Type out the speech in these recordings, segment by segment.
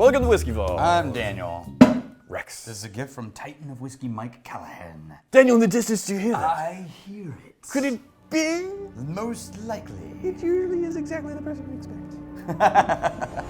Welcome to Whiskey Vault. I'm Daniel. Rex. This is a gift from Titan of Whiskey, Mike Callahan. Daniel, in the distance, do you hear that? I hear it. Could it be? Most likely. It usually is exactly the person we expect.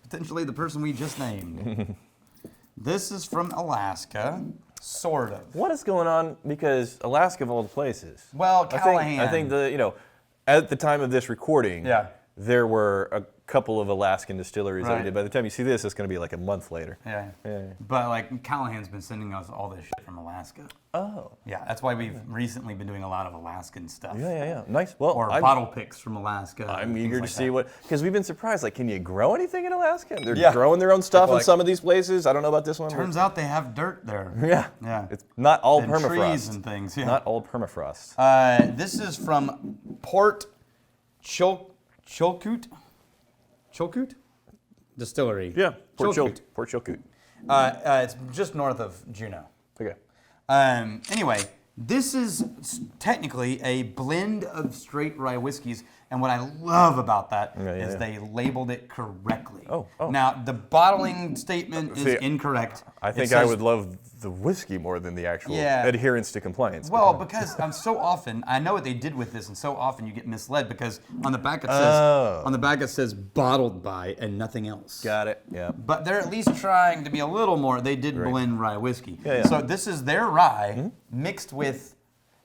Potentially the person we just named. This is from Alaska, sort of. What is going on? Because Alaska of all the places. Well, Callahan. I think at the time of this recording, Yeah. there were a couple of Alaskan distilleries that we Right. did. By the time you see this, it's going to be like a month later. Yeah. Yeah. But like Callahan's been sending us all this shit from Alaska. Oh. Yeah, that's why we've recently been doing a lot of Alaskan stuff. Yeah. Nice. Well, Or I'm, bottle picks from Alaska. I'm and eager to things see like what, because we've been surprised. Like, can you grow anything in Alaska? They're Yeah. growing their own stuff in Like- some of these places. I don't know about this one. that. Turns out they have dirt there. Yeah. Yeah. It's not all And permafrost. trees and things. Yeah. Not all permafrost. This is from Port Chilkoot Distillery. Yeah. Port Chilkoot. Chilkoot. It's just north of Juneau. Okay. Anyway, this is technically a blend of straight rye whiskeys, and what I love about that is they labeled it correctly. Oh. Now, the bottling statement is See, incorrect. I It think I says- would love the whiskey more than the actual Yeah. adherence to compliance. Well, because so often I know what they did with this, and so often you get misled because on the back it says bottled by and nothing else. Got it. Yeah. But they're at least trying to be a little more. They did blend rye whiskey. Yeah. So this is their rye mixed with.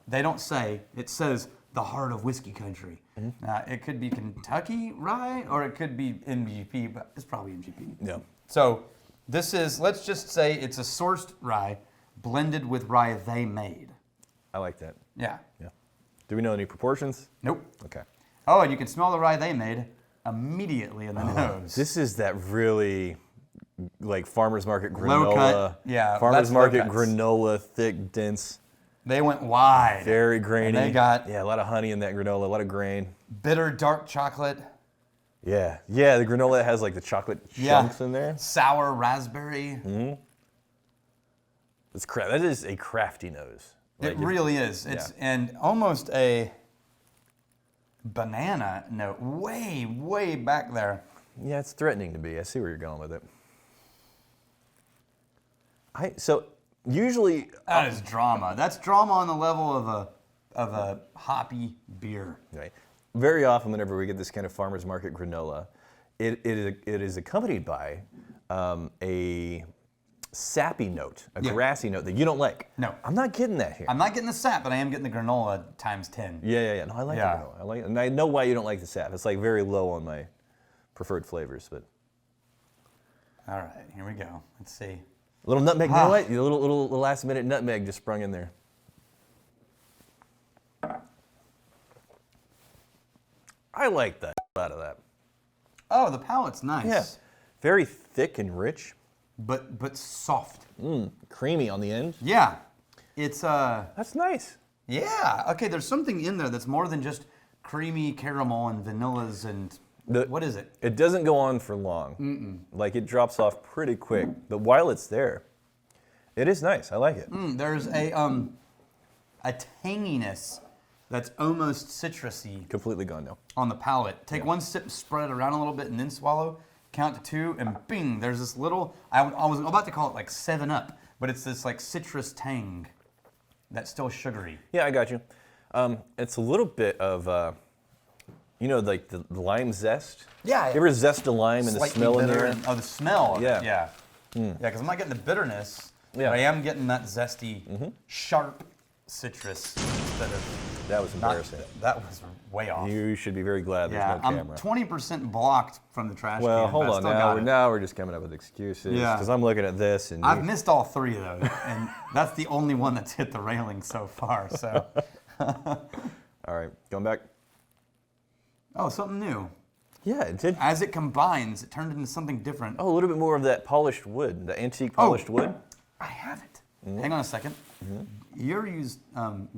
They don't say. It says the heart of whiskey country. It could be Kentucky rye or it could be MGP, but it's probably MGP. Yeah. So this is. Let's just say it's a sourced rye blended with rye they made. I like that. Yeah. Yeah. Do we know any proportions? Nope. Okay. Oh, and you can smell the rye they made immediately in the nose. This is that really, like, farmer's market granola. Low cut, yeah, Farmer's that's low market cuts. granola, thick, dense, They went wide. very grainy. And they got a lot of honey in that granola, a lot of grain. bitter dark chocolate, Yeah. The granola has like the chocolate chunks in there. sour raspberry. That is a crafty nose. It really is. It's and almost a banana note, way back there. Yeah, it's threatening to be. I see where you're going with it. So usually That is drama. That's drama on the level of a hoppy beer. right, very often whenever we get this kind of farmer's market granola, it is accompanied by a sappy note, a grassy note that you don't like. No. I'm not getting that here. I'm not getting the sap, but I am getting the granola times 10. Yeah. No, I like the Yeah. granola. I like it. And I know why you don't like the sap. It's like very low on my preferred flavors, but All right, here we go. Let's see. a little nutmeg. You know what? A little last minute nutmeg just sprung in there. I like that out of that. Oh, the palate's nice. Yeah. Very thick and rich. But soft. Creamy on the end. Yeah. It's That's nice. yeah. Okay, there's something in there that's more than just creamy caramel and vanillas and what is it? It doesn't go on for long. Like, it drops off pretty quick. But while it's there, it is nice. I like it. There's a tanginess that's almost citrusy Completely gone now. on the palate. Take one sip, spread it around a little bit, and then swallow. Count to 2, and bing, there's this little, I was about to call it like 7-Up, but it's this like citrus tang that's still sugary. Yeah, I got you. It's a little bit of, like the lime zest. Yeah. You ever zest a lime and the Slightly smell in bitter there? and- oh, the smell. Yeah. Yeah. Yeah, because I'm not getting the bitterness, Yeah. but I am getting that zesty, sharp citrus instead of That was not, embarrassing. that was way off. You should be very glad there's Yeah, no I'm camera. 20% blocked from the trash Well, can. hold but I on still now. got it. Now we're just coming up with excuses. Yeah. Because I'm looking at this and I've missed all 3 of those, and that's the only one that's hit the railing so far. So, all right, going back. oh, something new. Yeah, it did. As it combines, it turned into something different. Oh, a little bit more of that polished wood, the antique polished wood. I have it. Hang on a second. You ever use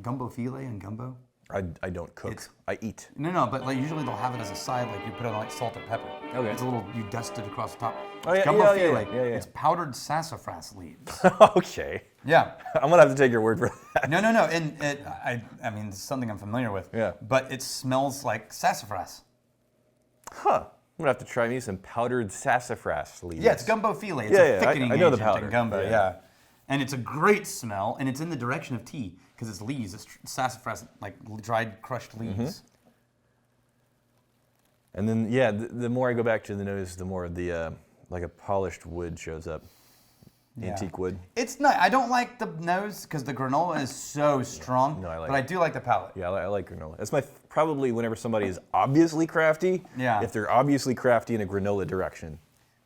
gumbo filet and gumbo? I don't cook. I eat. No, but like usually they'll have it as a side, like you put it on like salt and pepper. Okay. It's a little, you dust it across the top. Oh, It's yeah, gumbo yeah, filet. yeah. It's powdered sassafras leaves. Okay. Yeah. I'm gonna have to take your word for that. No. And I mean, it's something I'm familiar with. Yeah. But it smells like sassafras. Huh. I'm gonna have to try me some powdered sassafras leaves. Yeah, it's gumbo filet. It's Yeah, a yeah, thickening I know the agent powder. in gumbo, Yeah. yeah. And it's a great smell, and it's in the direction of tea, because it's leaves. It's sassafras, like dried, crushed leaves. And then, yeah, the more I go back to the nose, the more the like a polished wood shows up. Yeah. Antique wood. It's not. I don't like the nose because the granola is so strong. No, I like but it. I do like the palate. Yeah, I like granola. That's probably whenever somebody is obviously crafty. Yeah. If they're obviously crafty in a granola direction.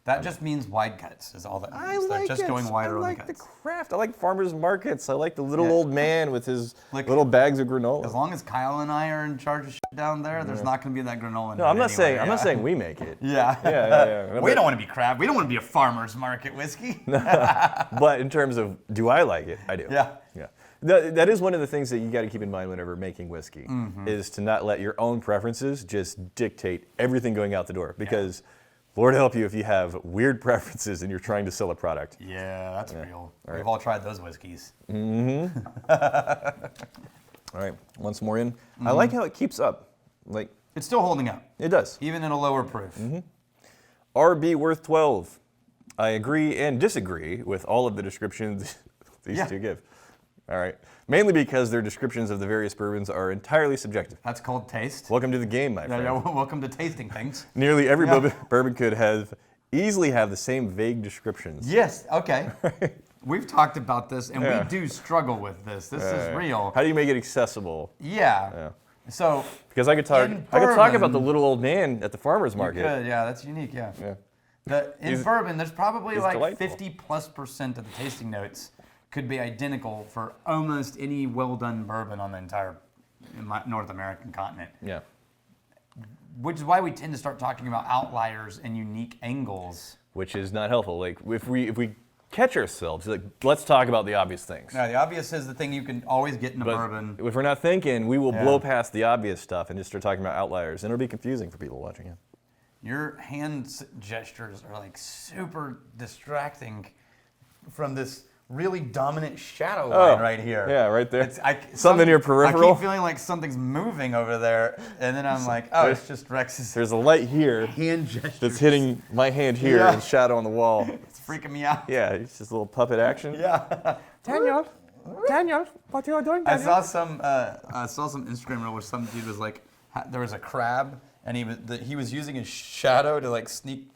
That just means wide cuts is all that means. I They're like just it. going wider I on like the the cuts. craft. I like farmers markets. I like the little Yeah. old man with his Look, little bags of granola. As long as Kyle and I are in charge of shit down there, there's not going to be that granola. No, I'm not saying. I'm not saying we make it. Yeah. Yeah. We don't want to be crap. We don't want to be a farmer's market whiskey. But in terms of do I like it, I do. Yeah. Yeah. That is one of the things that you got to keep in mind whenever making whiskey, is to not let your own preferences just dictate everything going out the door. Because Lord help you if you have weird preferences and you're trying to sell a product. Yeah, that's real. All right. We've all tried those whiskeys. All right, once more in. I like how it keeps up. Like It's still holding up, it does. even in a lower proof. RB worth 12. I agree and disagree with all of the descriptions these two give. All right. Mainly because their descriptions of the various bourbons are entirely subjective. That's called taste. Welcome to the game, my friend. Yeah, welcome to tasting things. Nearly every bourbon could easily have the same vague descriptions. Yes, okay. We've talked about this, and we do struggle with this. This is real. How do you make it accessible? Yeah. So Because I could talk in about the bourbon- little old man at the farmer's you market. could, yeah, that's unique, yeah. In He's- bourbon, there's probably he's like delightful. 50+% of the tasting notes could be identical for almost any well-done bourbon on the entire North American continent. Yeah. Which is why we tend to start talking about outliers and unique angles. Which is not helpful. Like if we catch ourselves, like let's talk about the obvious things. Now, the obvious is the thing you can always get in a But bourbon. if we're not thinking, we will Yeah. blow past the obvious stuff and just start talking about outliers, and it'll be confusing for people watching it. Your hand gestures are like super distracting from this really dominant shadow line right here. Yeah, right there. Something Something in your peripheral. I keep feeling like something's moving over there, and then I'm like, oh, it's just Rex's There's a light here hand gestures. that's hitting my hand here Yeah. and shadow on the wall. It's freaking me out. Yeah, it's just a little puppet action. Yeah. Daniel, what are you doing, I saw some Instagram reel where some dude was like, there was a crab, and he was using his shadow to like sneak.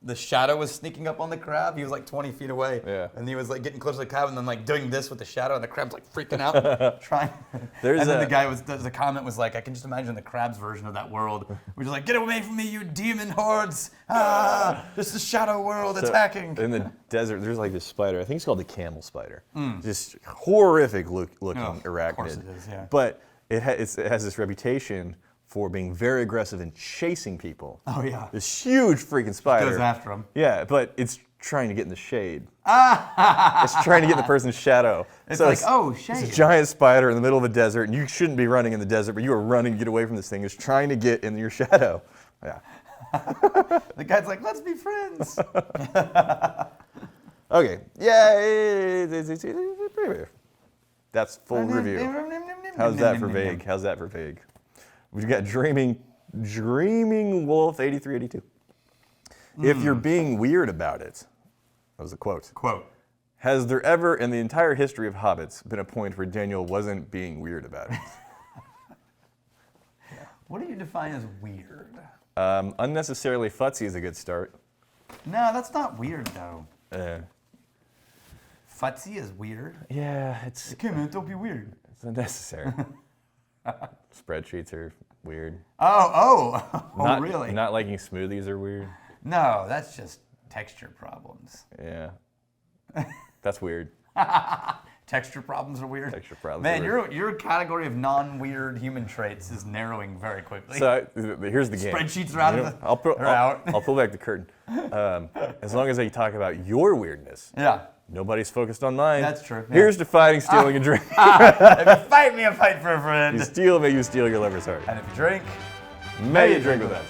The shadow was sneaking up on the crab. He was like 20 feet away. Yeah. And he was like getting close to the crab and then like doing this with the shadow, and the crab's like freaking out, trying. There's and then a- the comment was like, I can just imagine the crab's version of that world, which is like, get away from me, you demon hordes! Ah, this is shadow world attacking. In the desert, there's like this spider. I think it's called the camel spider. Just horrific looking arachnid. Of course it is, yeah. But it has this reputation for being very aggressive and chasing people. Oh yeah. This huge freaking spider. Goes after him. Yeah, but it's trying to get in the shade. It's trying to get in the person's shadow. It's So like, oh, shade. It's a giant spider in the middle of a desert, and you shouldn't be running in the desert, but you are running to get away from this thing. It's trying to get in your shadow. Yeah. The guy's like, let's be friends. Okay. Yeah. That's full review. How's that for vague? How's that for vague? We've got Dreaming Wolf 8382. If you're being weird about it, that was a quote. Quote. Has there ever in the entire history of Hobbits been a point where Daniel wasn't being weird about it? What do you define as weird? Unnecessarily futzy is a good start. No, that's not weird though. Uh, Futzy is weird. yeah, it's Okay, man, don't be weird. unnecessary. Spreadsheets are weird. Oh, Not, really? Not liking smoothies are weird. No, that's just texture problems. Yeah. That's weird. Texture problems are weird. Texture problems Man, are weird. your category of non-weird human traits is narrowing very quickly. So here's the game. Spreadsheets are out of the. I'll pull back the curtain. As long as I talk about your weirdness, Yeah. nobody's focused on mine. That's true. Yeah. Here's to fighting, stealing, and drinking. If you fight me, I fight for a friend. You steal, may you steal your lover's heart. And if you drink, May you drink with us.